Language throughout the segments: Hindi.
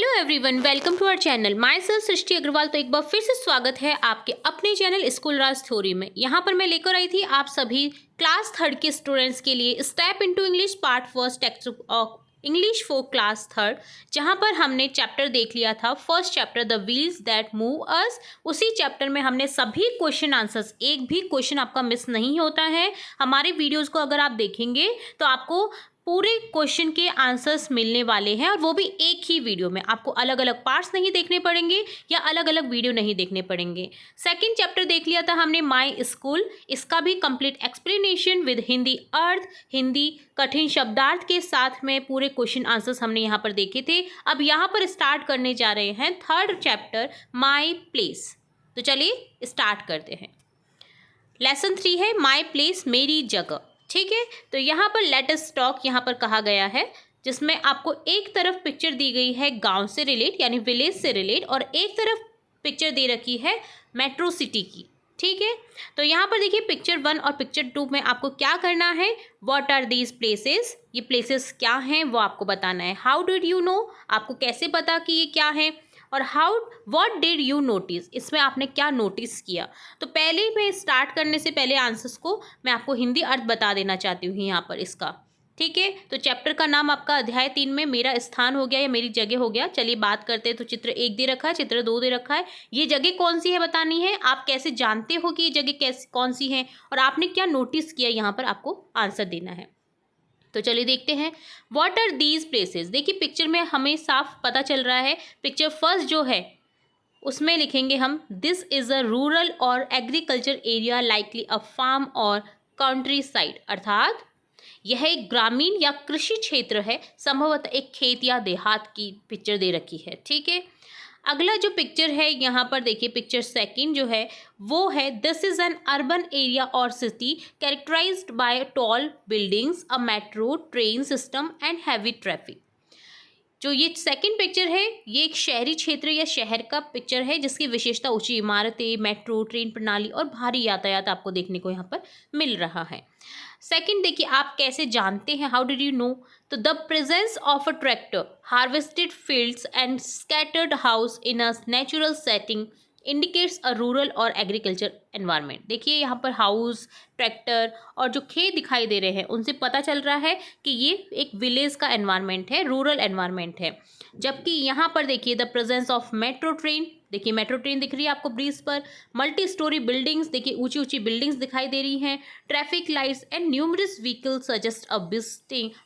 Hello everyone, welcome to our channel. Myself Srishti Agarwal. तो एक बार फिर से स्वागत है आपके अपने चैनल स्कूल राज थ्योरी में। यहाँ पर मैं लेकर आई थी आप सभी क्लास थर्ड के स्टूडेंट्स के लिए step into English part first textbook of English for class third, जहाँ पर हमने चैप्टर देख लिया था first chapter the wheels that move us. उसी चैप्टर में हमने सभी क्वेश्चन आंसर्स, एक भी क्वेश्चन आपका मिस नहीं होता है। हमारे वीडियोज़ को अगर आप देखेंगे तो आपको पूरे क्वेश्चन के आंसर्स मिलने वाले हैं, और वो भी एक ही वीडियो में। आपको अलग अलग पार्ट्स नहीं देखने पड़ेंगे या अलग अलग वीडियो नहीं देखने पड़ेंगे। सेकंड चैप्टर देख लिया था हमने माय स्कूल, इसका भी कंप्लीट एक्सप्लेनेशन विद हिंदी अर्थ, हिंदी कठिन शब्दार्थ के साथ में पूरे क्वेश्चन आंसर्स हमने यहाँ पर देखे थे। अब यहाँ पर स्टार्ट करने जा रहे हैं थर्ड चैप्टर माई प्लेस। तो चलिए स्टार्ट करते हैं। लेसन 3 है माई प्लेस, मेरी जगह। ठीक है, तो यहाँ पर लेट अस टॉक यहाँ पर कहा गया है, जिसमें आपको एक तरफ पिक्चर दी गई है गांव से रिलेट यानी विलेज से रिलेट, और एक तरफ पिक्चर दे रखी है मेट्रो सिटी की। ठीक है, तो यहाँ पर देखिए पिक्चर 1 और पिक्चर 2 में आपको क्या करना है, व्हाट आर दीज प्लेसेस, ये प्लेसेस क्या हैं वो आपको बताना है। हाउ डिड यू नो, आपको कैसे पता कि ये क्या है, और how what did you notice, इसमें आपने क्या नोटिस किया। तो पहले मैं स्टार्ट करने से पहले आंसर्स को मैं आपको हिंदी अर्थ बता देना चाहती हूँ यहाँ पर इसका। ठीक है, तो चैप्टर का नाम आपका अध्याय 3 में मेरा स्थान हो गया या मेरी जगह हो गया। चलिए बात करते हैं। तो चित्र 1 दे रखा है, चित्र 2 दे रखा है। ये जगह कौन सी है बतानी है। आप कैसे जानते हो कि ये जगह कैसी कौन सी है, और आपने क्या नोटिस किया, यहाँ पर आपको आंसर देना है। तो चलिए देखते हैं व्हाट आर दीज प्लेसेस। देखिए पिक्चर में हमें साफ पता चल रहा है। पिक्चर फर्स्ट जो है उसमें लिखेंगे हम, दिस इज अ रूरल और agriculture area likely a farm और कंट्री साइड, अर्थात यह एक ग्रामीण या कृषि क्षेत्र है, संभवतः एक खेत या देहात की पिक्चर दे रखी है। ठीक है, अगला जो पिक्चर है यहाँ पर देखिए, पिक्चर सेकंड जो है वो है, this is an urban area और city characterized by tall buildings, a metro train system and heavy traffic. जो ये सेकंड पिक्चर है ये एक शहरी क्षेत्र या शहर का पिक्चर है, जिसकी विशेषता ऊंची इमारतें, मेट्रो ट्रेन प्रणाली और भारी यातायात आपको देखने को यहाँ पर मिल रहा है। सेकंड देखिए, आप कैसे जानते हैं, हाउ डिड यू नो। तो the presence of a tractor, harvested fields and scattered house in a natural setting indicates a rural और एग्रीकल्चर एनवायरनमेंट। देखिए यहाँ पर हाउस, ट्रैक्टर और जो खेत दिखाई दे रहे हैं उनसे पता चल रहा है कि ये एक विलेज का एनवायरनमेंट है, रूरल एनवायरनमेंट है। जबकि यहाँ पर देखिए the presence of metro train, देखिए मेट्रो ट्रेन दिख रही है आपको ब्रिज पर, मल्टी स्टोरी बिल्डिंग्स, देखिए ऊंची ऊंची बिल्डिंग्स दिखाई दे रही हैं, traffic lights and numerous vehicles suggest a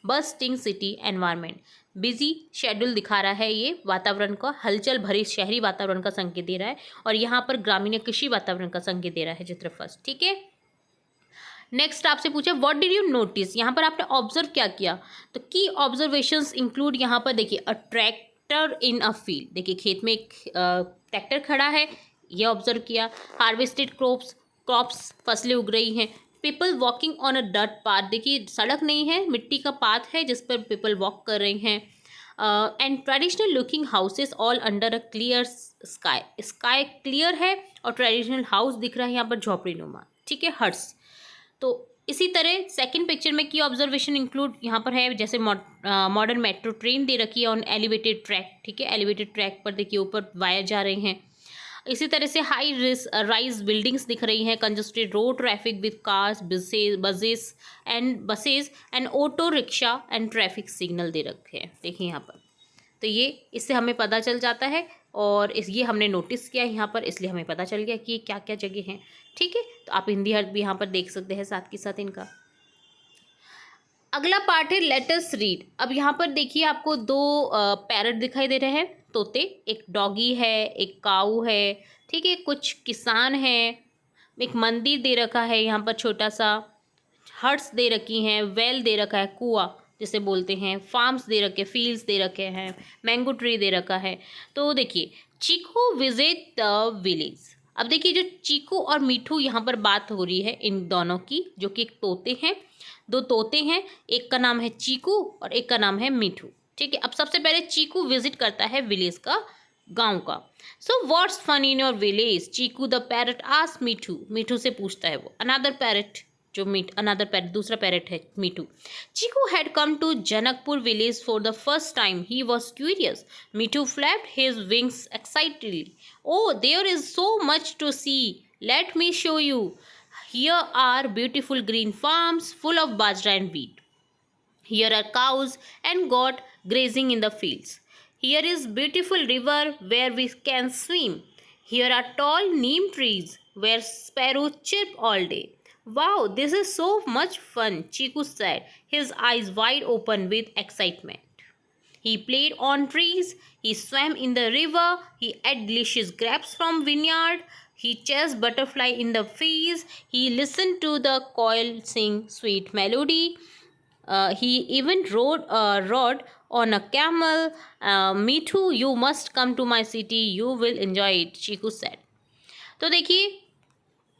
bustling city environment. Busy schedule दिखा रहा है, ये वातावरण का हलचल भरे शहरी वातावरण का संकेत दे रहा है, और यहाँ पर ग्रामीण कृषि वातावरण का संकेत दे रहा है चित्र फर्स्ट। ठीक है, नेक्स्ट आपसे पूछा व्हाट डिड यू नोटिस, यहाँ पर आपने ऑब्जर्व क्या किया। तो की ऑब्जर्वेशंस इंक्लूड, यहाँ पर देखिए अ ट्रैक्टर इन अ फील्ड, देखिए खेत में एक ट्रैक्टर खड़ा है, ये ऑब्जर्व किया। हार्वेस्टेड क्रॉप्स फसलें उग रही हैं। People walking on a dirt path, देखिए सड़क नहीं है, मिट्टी का पाथ है जिस पर पीपल वॉक कर रहे हैं। And traditional looking houses all under a clear sky, sky clear है और ट्रेडिशनल हाउस दिख रहा है यहाँ पर झोपड़ी नुमा। ठीक है, हट्स। तो इसी तरह सेकंड पिक्चर में की ऑब्जर्वेशन इंक्लूड यहाँ पर है, जैसे मॉडर्न मेट्रो ट्रेन दे रखी है ऑन एलिवेटेड ट्रैक। ठीक है, एलिवेटेड ट्रैक पर देखिए ऊपर वायर जा रहे हैं। इसी तरह से हाई राइज बिल्डिंग्स दिख रही हैं, congested road traffic with cars, buses and auto rickshaw and traffic signal दे रखे हैं। देखिए यहाँ पर, तो ये इससे हमें पता चल जाता है, और ये हमने नोटिस किया यहाँ पर, इसलिए हमें पता चल गया कि क्या क्या जगह हैं। ठीक है, तो आप हिंदी अर्थ भी यहाँ पर देख सकते हैं साथ के साथ इनका। अगला पार्ट है लेट अस रीड। अब यहाँ पर देखिए आपको 2 पैरट दिखाई दे रहे हैं, तोते, एक डॉगी है, एक काऊ है। ठीक है, कुछ किसान हैं, एक मंदिर दे रखा है यहाँ पर छोटा सा, हट्स दे रखी हैं, वेल दे रखा है, कुआं जिसे बोलते हैं, फार्म्स दे रखे, फील्ड्स दे रखे हैं, मैंगो ट्री दे रखा है। तो देखिए चीकू विजिट द विलेज। अब देखिए जो चीकू और मीठू यहाँ पर बात हो रही है इन दोनों की, जो कि एक तोते हैं, 2 तोते हैं, एक का नाम है चीकू और एक का नाम है मीठू। ठीक है, अब सबसे पहले चीकू विजिट करता है विलेज का, गांव का। So what's fun in your village, Cheeku the parrot ask Mithu, Mithu से पूछता है वो। अनदर पैरट, जो दूसरा पैरेट है Mithu. Cheeku had come to Janakpur village for the first time. He was curious. Mithu flapped his wings excitedly. Oh there is so much to see, let me show you. Here are beautiful green farms full of bajra and wheat. Here are cows and goat grazing in the fields. Here is beautiful river where we can swim. Here are tall neem trees where sparrows chirp all day. Wow, this is so much fun, Chiku said, his eyes wide open with excitement. He played on trees, he swam in the river, he ate delicious grapes from vineyard, he chased butterfly in the fields, he listened to the koel sing sweet melody, he even rode on a camel. Me too, you must come to my city, you will enjoy it, Chiku said. तो देखिए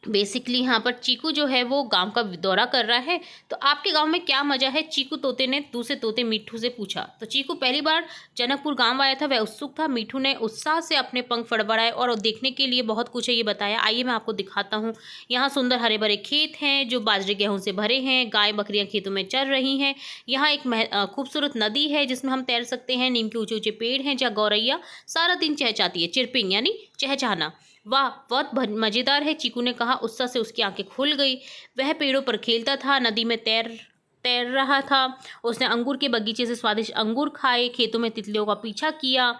बेसिकली यहाँ पर चीकू जो है वो गांव का दौरा कर रहा है। तो आपके गांव में क्या मज़ा है, चीकू तोते ने दूसरे तोते मीठू से पूछा। तो चीकू पहली बार जनकपुर गांव आया था, वह उत्सुक था। मीठू ने उत्साह से अपने पंख फड़फड़ाए और देखने के लिए बहुत कुछ है ये बताया। आइए मैं आपको दिखाता हूँ। यहाँ सुंदर हरे भरे खेत हैं जो बाजरे गेहूँ से भरे हैं। गाय बकरियाँ खेतों में चर रही हैं। यहाँ एक खूबसूरत नदी है जिसमें हम तैर सकते हैं। नीम के ऊँचे ऊँचे पेड़ हैं जहाँ गौरैया सारा दिन चहचहाती है, चिरपिंग यानी चहचहाना। वाह, बहुत मज़ेदार है, चीकू ने कहा। उत्साह से उसकी आंखें खुल गई। वह पेड़ों पर खेलता था, नदी में तैर रहा था। उसने अंगूर के बगीचे से स्वादिष्ट अंगूर खाए, खेतों में तितलियों का पीछा किया।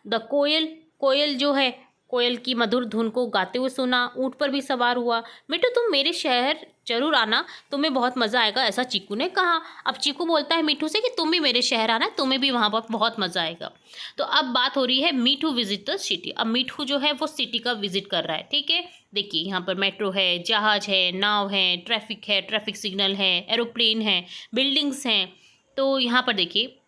कोयल जो है कोयल की मधुर धुन को गाते हुए सुना। ऊँट पर भी सवार हुआ। मिट्टू तुम मेरे शहर जरूर आना, तुम्हें बहुत मज़ा आएगा, ऐसा चीकू ने कहा। अब चीकू बोलता है मिट्टू से कि तुम भी मेरे शहर आना, तुम्हें भी वहाँ पर बहुत मज़ा आएगा। तो अब बात हो रही है मिट्टू विजिट द सिटी। अब मिट्टू जो है वो सिटी का विजिट कर रहा है, ठीक है। देखिए यहाँ पर मेट्रो है, जहाज है, नाव है, ट्रैफिक सिग्नल है, एरोप्लेन है, बिल्डिंग्स हैं। तो यहाँ पर देखिए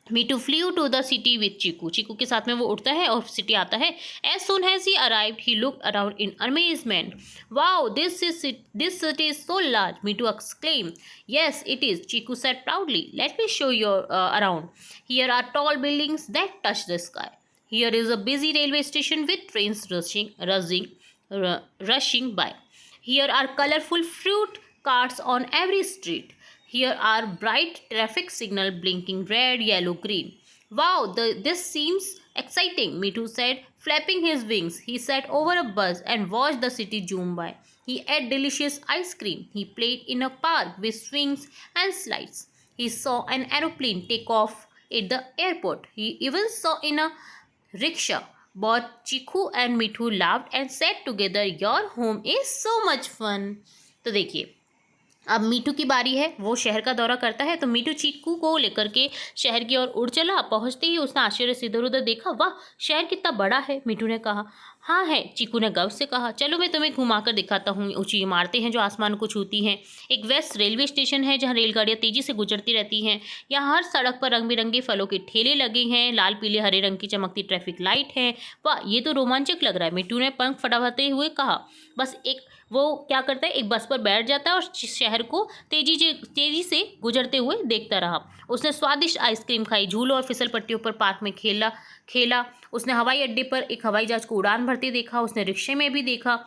Mithu flew to the city with Cheeku. Cheeku के साथ में वो उड़ता है और सिटी आता है। As soon has he arrived he looked around in amazement. Wow, this city is so large, Mithu exclaim. Yes, it is, Chiku said proudly. Let me show you around. Here are tall buildings that touch the sky. Here is a busy railway station with trains rushing by. Here are colorful fruit carts on every street. Here are bright traffic signals blinking red, yellow, green. Wow, this seems exciting, Mitu said, flapping his wings. He sat over a bus and watched the city zoom by. He ate delicious ice cream. He played in a park with swings and slides. He saw an aeroplane take off at the airport. He even saw in a rickshaw. Both Chiku and Mitu laughed and said together, "Your home is so much fun." तो देखिए अब मीठू की बारी है, वो शहर का दौरा करता है। तो मीठू चीकू को लेकर के शहर की ओर उड़ चला। पहुंचते ही उसने आश्चर्य से इधर उधर देखा। वाह, शहर कितना बड़ा है, मीठू ने कहा। हाँ है, चीकू ने गर्व से कहा। चलो मैं तुम्हें घुमाकर दिखाता हूँ। ऊंची इमारतें हैं जो आसमान को छूती हैं। एक वेस्ट रेलवे स्टेशन है जहाँ रेलगाड़ियाँ तेजी से गुजरती रहती हैं। यहाँ हर सड़क पर रंग बिरंगे फलों के ठेले लगे हैं। लाल पीले हरे रंग की चमकती ट्रैफिक लाइट है। वाह, ये तो रोमांचक लग रहा है, मीठू ने पंख फड़ाते हुए कहा। बस वो क्या करता है, एक बस पर बैठ जाता है और शहर को तेजी से गुजरते हुए देखता रहा। उसने स्वादिष्ट आइसक्रीम खाई, झूलों और फिसल पट्टियों पर पार्क में खेला। उसने हवाई अड्डे पर एक हवाई जहाज को उड़ान भरते देखा। उसने रिक्शे में भी देखा।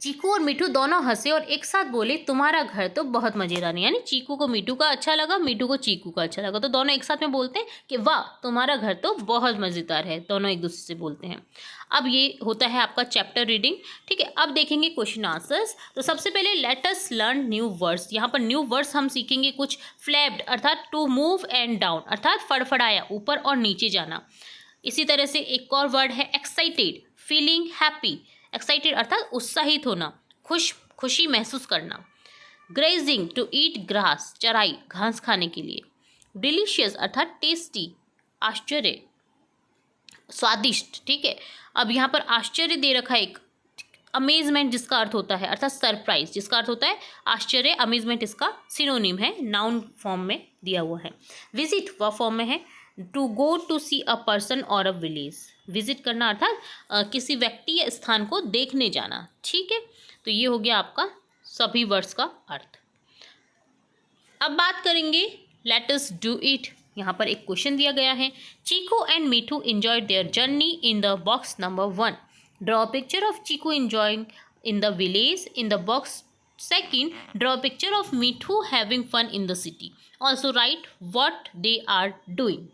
चीकू और मीठू दोनों हंसे और एक साथ बोले, तुम्हारा घर तो बहुत मजेदार है। यानी चीकू को मीठू का अच्छा लगा, मीठू को चीकू का अच्छा लगा। तो दोनों एक साथ में बोलते हैं कि वाह, तुम्हारा घर तो बहुत मज़ेदार है। दोनों एक दूसरे से बोलते हैं। अब ये होता है आपका चैप्टर रीडिंग, ठीक है। अब देखेंगे क्वेश्चन आंसर्स। तो सबसे पहले let us learn new words. यहाँ पर न्यू वर्ड्स हम सीखेंगे कुछ। फ्लैप्ड अर्थात टू मूव एंड डाउन अर्थात फड़फड़ाया, ऊपर और नीचे जाना। इसी तरह से एक और वर्ड है एक्साइटेड, फीलिंग हैप्पी। एक्साइटेड अर्थात उत्साहित होना, खुशी महसूस करना। ग्रेजिंग टू ईट ग्रास, चराई, घास खाने के लिए। डिलीशियस अर्थात टेस्टी, आश्चर्य, स्वादिष्ट, ठीक है। अब यहाँ पर आश्चर्य दे रखा है एक। अमेजमेंट जिसका अर्थ होता है अर्थात सरप्राइज, जिसका अर्थ होता है आश्चर्य। अमेजमेंट इसका सिनोनिम है, नाउन फॉर्म में दिया हुआ है। विजिट वह फॉर्म में है। To go to see a person और अ विलेज, विजिट करना अर्थात किसी व्यक्ति या स्थान को देखने जाना, ठीक है। तो ये हो गया आपका सभी वर्ड्स का अर्थ। अब बात करेंगे लेट अस डू इट। यहाँ पर एक क्वेश्चन दिया गया है। Cheeku and Mithu enjoyed their journey in the box number 1। Draw a picture of Cheeku enjoying in the village in the box Second, draw a picture of Mithu having fun in the city. Also write what they are doing.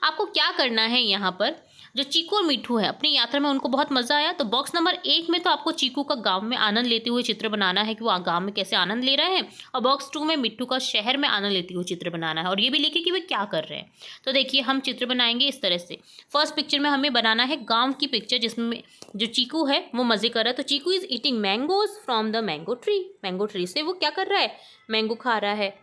आपको क्या करना है यहाँ पर, जो चीकू और मिठू है अपनी यात्रा में उनको बहुत मज़ा आया, तो बॉक्स नंबर 1 में तो आपको चीकू का गांव में आनंद लेते हुए चित्र बनाना है कि वो गांव में कैसे आनंद ले रहे हैं, और बॉक्स 2 में मिठू का शहर में आनंद लेते हुए चित्र बनाना है, और ये भी लिखिए कि वे क्या कर रहे हैं। तो देखिए हम चित्र बनाएंगे इस तरह से। फर्स्ट पिक्चर में हमें बनाना है गाँव की पिक्चर, जिसमें जो चीकू है वो मज़े कर रहा है। तो Cheeku is eating mangoes from the mango tree. Mango tree से वो क्या कर रहा है, मैंगो खा रहा है,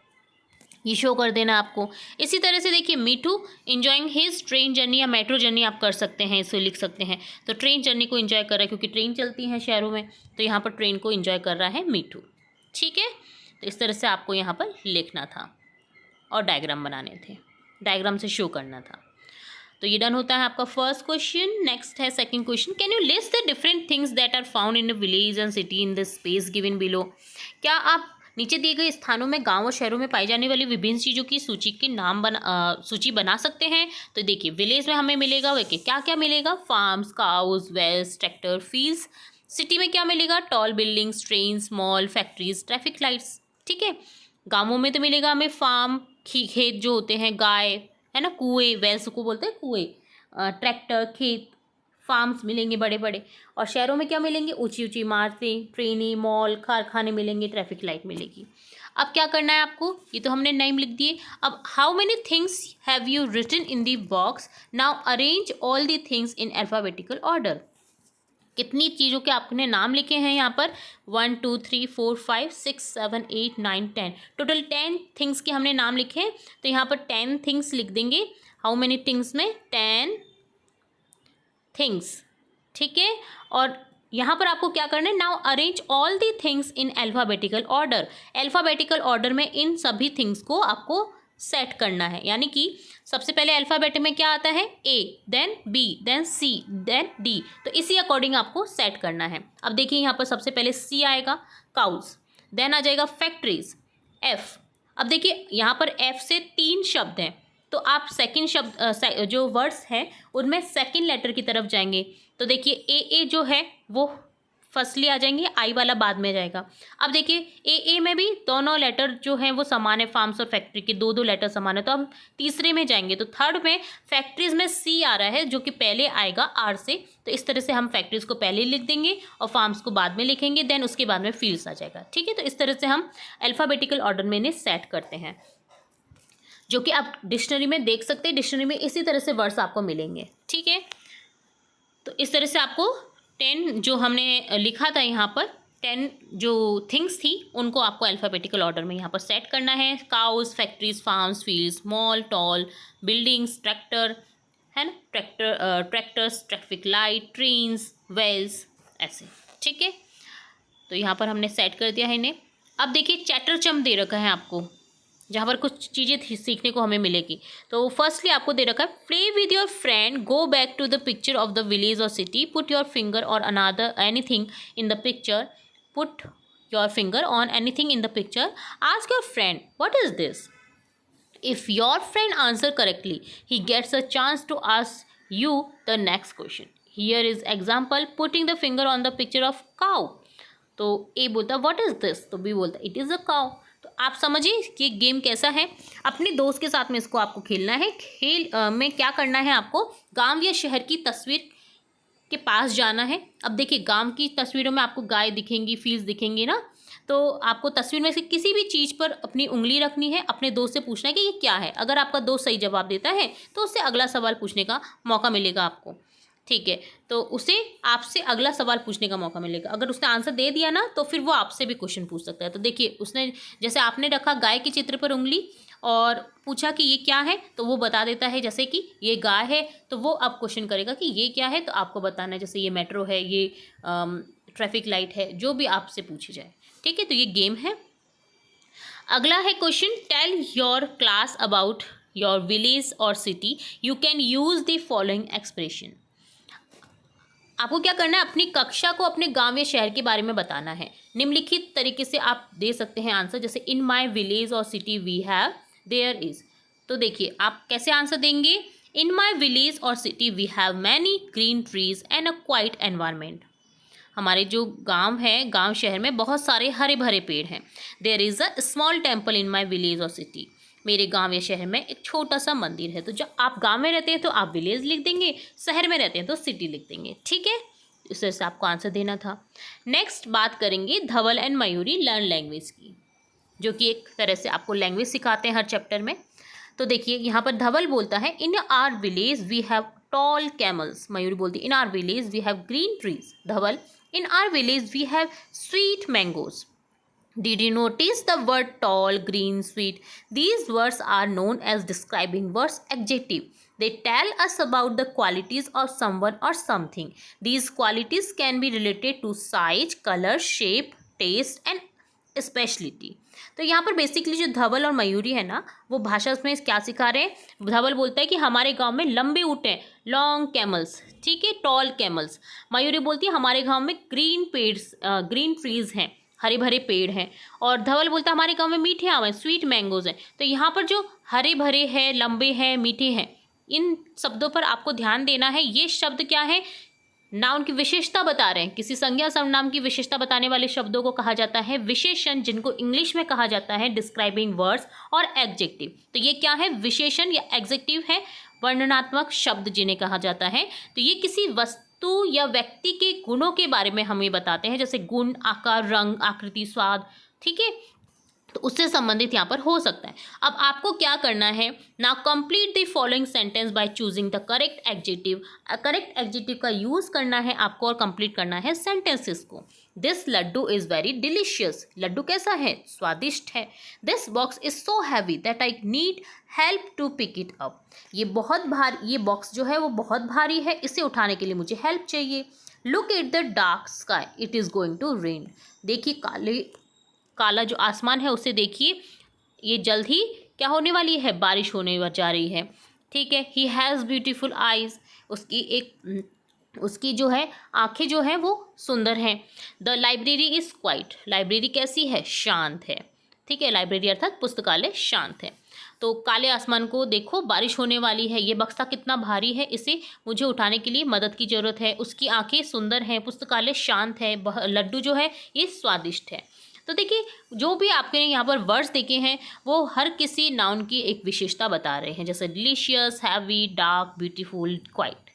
ये शो कर देना आपको। इसी तरह से देखिए मीठू इंजॉइंग हिज ट्रेन जर्नी या मेट्रो जर्नी आप कर सकते हैं, इसे लिख सकते हैं। तो ट्रेन जर्नी को एंजॉय कर रहा है क्योंकि ट्रेन चलती हैं शहरों में, तो यहाँ पर ट्रेन को एंजॉय कर रहा है मीठू। ठीक है, तो इस तरह से आपको यहाँ पर लिखना था और डायग्राम बनाने थे, डायग्राम से शो करना था। तो ये डन होता है आपका फर्स्ट क्वेश्चन। नेक्स्ट है second question, can you list the different things that are found in a village and city in the space given below. क्या आप नीचे दिए गए स्थानों में गांव और शहरों में पाई जाने वाली विभिन्न चीज़ों की सूची के नाम सूची बना सकते हैं। तो देखिए विलेज में हमें मिलेगा वे क्या क्या मिलेगा, farms, cows, wells, tractor, fields. सिटी में क्या मिलेगा, tall buildings, trains, mall, factories, traffic lights. ठीक है, गाँवों में तो मिलेगा हमें फार्म, खेत जो होते हैं, गाय है ना, कुएँ, वेल्स को बोलते हैं कुएँ, ट्रैक्टर, खेत, फार्म्स मिलेंगे बड़े बड़े। और शहरों में क्या मिलेंगे, ऊंची ऊंची इमारतें, ट्रेनें, मॉल, कारखाने मिलेंगे, ट्रैफिक लाइट मिलेगी। अब क्या करना है आपको, ये तो हमने नेम लिख दिए। अब how many things have you written in the box, now arrange all the things in alphabetical order. कितनी चीज़ों के आपने नाम लिखे हैं यहाँ पर, 1 2 3 4 5 6 7 8 9 10, टोटल 10 थिंग्स के हमने नाम लिखे हैं। तो यहाँ पर 10 थिंग्स लिख देंगे। हाउ मेनी थिंग्स में 10 थिंग्स। ठीक है, और यहाँ पर आपको क्या करना है, now arrange all the things in alphabetical order. Alphabetical order में इन सभी थिंग्स को आपको सेट करना है, यानी कि सबसे पहले अल्फाबेट में क्या आता है, ए, देन बी, देन सी, देन डी। तो इसी अकॉर्डिंग आपको सेट करना है। अब देखिए यहाँ पर सबसे पहले सी आएगा, काउस, देन आ जाएगा फैक्ट्रीज, एफ। अब देखिए यहाँ पर एफ से 3 शब्द हैं, तो आप सेकंड शब्द जो वर्ड्स हैं उनमें सेकंड लेटर की तरफ जाएंगे। तो देखिए ए जो है वो फर्स्टली आ जाएंगे, आई वाला बाद में जाएगा। अब देखिए ए में भी दोनों लेटर जो हैं वो समान है, फार्म्स और फैक्ट्री के 2 लेटर समान है। तो हम तीसरे में जाएंगे, तो थर्ड में फैक्ट्रीज में सी आ रहा है जो कि पहले आएगा आर से। तो इस तरह से हम फैक्ट्रीज को पहले लिख देंगे और फार्म्स को बाद में लिखेंगे, देन उसके बाद में फील्ड्स आ जाएगा। ठीक है, तो इस तरह से हम अल्फाबेटिकल ऑर्डर में इन्हें सेट करते हैं, जो कि आप डिक्शनरी में देख सकते हैं। डिक्शनरी में इसी तरह से वर्ड्स आपको मिलेंगे। ठीक है, तो इस तरह से आपको 10 जो हमने लिखा था यहाँ पर, 10 जो थिंग्स थी उनको आपको अल्फ़ाबेटिकल ऑर्डर में यहाँ पर सेट करना है। Cows, factories, farms, fields, mall, tall buildings, tractor है ना, tractors, traffic light, trains, wells, ऐसे। ठीक है, तो यहाँ पर हमने सेट कर दिया है इन्हें। अब देखिए चैटरचम दे रखा है आपको, जहाँ पर कुछ चीज़ें सीखने को हमें मिलेगी। तो फर्स्टली आपको दे रखा है, play with your friend, go back to the picture of the village और सिटी, पुट योर फिंगर और another anything in the picture, put your finger on anything in the picture, ask your friend what is this. If your friend answer correctly he gets a chance to ask you the next question. Here is example, putting the finger on the picture of cow. तो ए बोलता व्हाट इज दिस, तो बी बोलता इट इज़ अ काउ। तो आप समझिए कि गेम कैसा है, अपने दोस्त के साथ में इसको आपको खेलना है। खेल में क्या करना है, आपको गांव या शहर की तस्वीर के पास जाना है। अब देखिए गांव की तस्वीरों में आपको गाय दिखेंगी, फील्ड्स दिखेंगी ना, तो आपको तस्वीर में से किसी भी चीज़ पर अपनी उंगली रखनी है, अपने दोस्त से पूछना है कि ये क्या है। अगर आपका दोस्त सही जवाब देता है तो उससे अगला सवाल पूछने का मौका मिलेगा आपको। ठीक है, तो उसे आपसे अगला सवाल पूछने का मौका मिलेगा। अगर उसने आंसर दे दिया ना तो फिर वो आपसे भी क्वेश्चन पूछ सकता है। तो देखिए उसने, जैसे आपने रखा गाय के चित्र पर उंगली और पूछा कि ये क्या है, तो वो बता देता है जैसे कि ये गाय है, तो वो अब क्वेश्चन करेगा कि ये क्या है, तो आपको बताना है जैसे ये मेट्रो है, ये ट्रैफिक लाइट है, जो भी आपसे पूछी जाए। ठीक है, तो ये गेम है। अगला है question, tell your class about your village और city, you can use the following expression. आपको क्या करना है, अपनी कक्षा को अपने गांव या शहर के बारे में बताना है। निम्नलिखित तरीके से आप दे सकते हैं आंसर, जैसे इन माई विलेज और city we have, there is. तो देखिए आप कैसे आंसर देंगे, इन माई विलेज और city we have many green trees and a quite environment. हमारे जो गांव है, गांव शहर में बहुत सारे हरे भरे पेड़ हैं। There is a small temple in my village और सिटी। मेरे गांव या शहर में एक छोटा सा मंदिर है। तो जब आप गांव में रहते हैं तो आप विलेज लिख देंगे, शहर में रहते हैं तो सिटी लिख देंगे। ठीक है, इस तरह से आपको आंसर देना था। नेक्स्ट बात करेंगे धवल एंड मयूरी लर्न लैंग्वेज की, जो कि एक तरह से आपको लैंग्वेज सिखाते हैं हर चैप्टर में। तो देखिए यहाँ पर धवल बोलता है in our village we have tall camels. Mayuri बोलती है in our village we have green trees. Dhawal in our village we have sweet mangoes. Did you notice the word tall, green, sweet? These words are known as describing words, adjective. They tell us about the qualities of someone or something. These qualities can be related to size, color, shape, taste and speciality. तो यहाँ पर बेसिकली जो धवल और मयूरी है ना, वो भाषा उसमें क्या सिखा रहे हैं। धवल बोलता है कि हमारे गांव में लंबे ऊँट हैं, लॉन्ग कैमल्स, ठीक है, टॉल कैमल्स। मयूरी बोलती है हमारे गांव में ग्रीन ट्रीज हैं, हरे भरे पेड़ हैं। और धवल बोलता है हमारे गांव में मीठे आम हैं, स्वीट मैंगोज हैं। तो यहाँ पर जो हरे भरे हैं, लंबे हैं, मीठे हैं, इन शब्दों पर आपको ध्यान देना है। ये शब्द क्या है, नाउन की विशेषता बता रहे हैं। किसी संज्ञा सर्वनाम की विशेषता बताने वाले शब्दों को कहा जाता है विशेषण, जिनको इंग्लिश में कहा जाता है डिस्क्राइबिंग वर्ड्स और एडजेक्टिव। तो ये क्या है, विशेषण या एडजेक्टिव है, वर्णनात्मक शब्द जिन्हें कहा जाता है। तो ये किसी वस्तु या व्यक्ति के गुणों के बारे में हमें बताते हैं, जैसे गुण, आकार, रंग, आकृति, स्वाद, ठीक है, तो उससे संबंधित यहाँ पर हो सकता है। अब आपको क्या करना है, now complete the following sentence by choosing the correct adjective. Correct adjective का यूज करना है आपको और कंप्लीट करना है सेंटेंसेस को। This laddoo is very delicious. Laddoo कैसा है, स्वादिष्ट है। This box is so heavy that I need help to pick it up. ये बॉक्स जो है वो बहुत भारी है, इसे उठाने के लिए मुझे हेल्प चाहिए। Look at the dark sky, it is going to rain. देखिए काला जो आसमान है उसे देखिए, ये जल्द ही क्या होने वाली है, बारिश होने जा रही है। ठीक है, ही हैज़ ब्यूटीफुल आइज़। उसकी जो है आंखें जो हैं वो सुंदर हैं। The library is quite. Library कैसी है, शांत है। ठीक है, लाइब्रेरी अर्थात पुस्तकालय शांत है। तो काले आसमान को देखो, बारिश होने वाली है, ये बक्सा कितना भारी है, इसे मुझे उठाने के लिए मदद की ज़रूरत है। उसकी आंखें सुंदर हैं, पुस्तकालय शांत है, लड्डू जो है ये स्वादिष्ट है। तो देखिए जो भी आपके यहाँ पर वर्ड्स देखे हैं वो हर किसी नाउन की एक विशेषता बता रहे हैं, जैसे delicious, heavy, dark, beautiful, quite.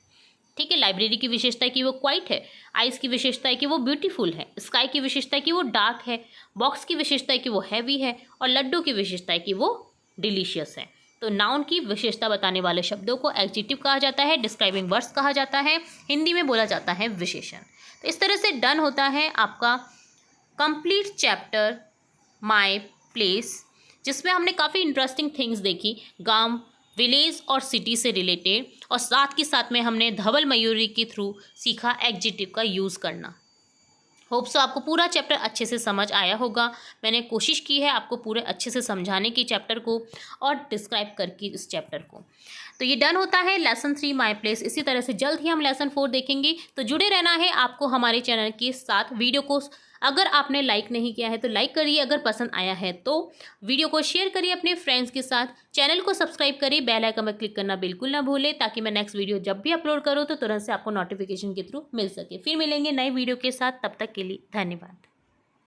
ठीक है, लाइब्रेरी की विशेषता है कि वो क्वाइट है, आइज़ की विशेषता है कि वो ब्यूटीफुल है, स्काई की विशेषता है कि वो डार्क है, बॉक्स की विशेषता है कि वो हैवी है, और लड्डू की विशेषता है कि वो डिलीशियस है। तो नाउन की विशेषता बताने वाले शब्दों को एडजेक्टिव कहा जाता है, डिस्क्राइबिंग वर्ड्स कहा जाता है, हिंदी में बोला जाता है विशेषण। तो इस तरह से डन होता है आपका कंप्लीट चैप्टर माय प्लेस, जिसमें हमने काफ़ी इंटरेस्टिंग थिंग्स देखी, गांव, विलेज और सिटी से रिलेटेड, और साथ के साथ में हमने धवल मयूरी के थ्रू सीखा एडजेक्टिव का यूज़ करना। होप सो आपको पूरा चैप्टर अच्छे से समझ आया होगा। मैंने कोशिश की है आपको पूरे अच्छे से समझाने की चैप्टर को और डिस्क्राइब करके इस चैप्टर को। तो ये डन होता है लेसन 3 माय प्लेस। इसी तरह से जल्द ही हम लेसन 4 देखेंगे। तो जुड़े रहना है आपको हमारे चैनल के साथ। वीडियो को अगर आपने लाइक नहीं किया है तो लाइक करिए, अगर पसंद आया है तो वीडियो को शेयर करिए अपने फ्रेंड्स के साथ, चैनल को सब्सक्राइब करिए, बेल आइकन पर क्लिक करना बिल्कुल ना भूलें, ताकि मैं नेक्स्ट वीडियो जब भी अपलोड करूँ तो तुरंत से आपको नोटिफिकेशन के थ्रू मिल सके। फिर मिलेंगे नए वीडियो के साथ, तब तक के लिए धन्यवाद।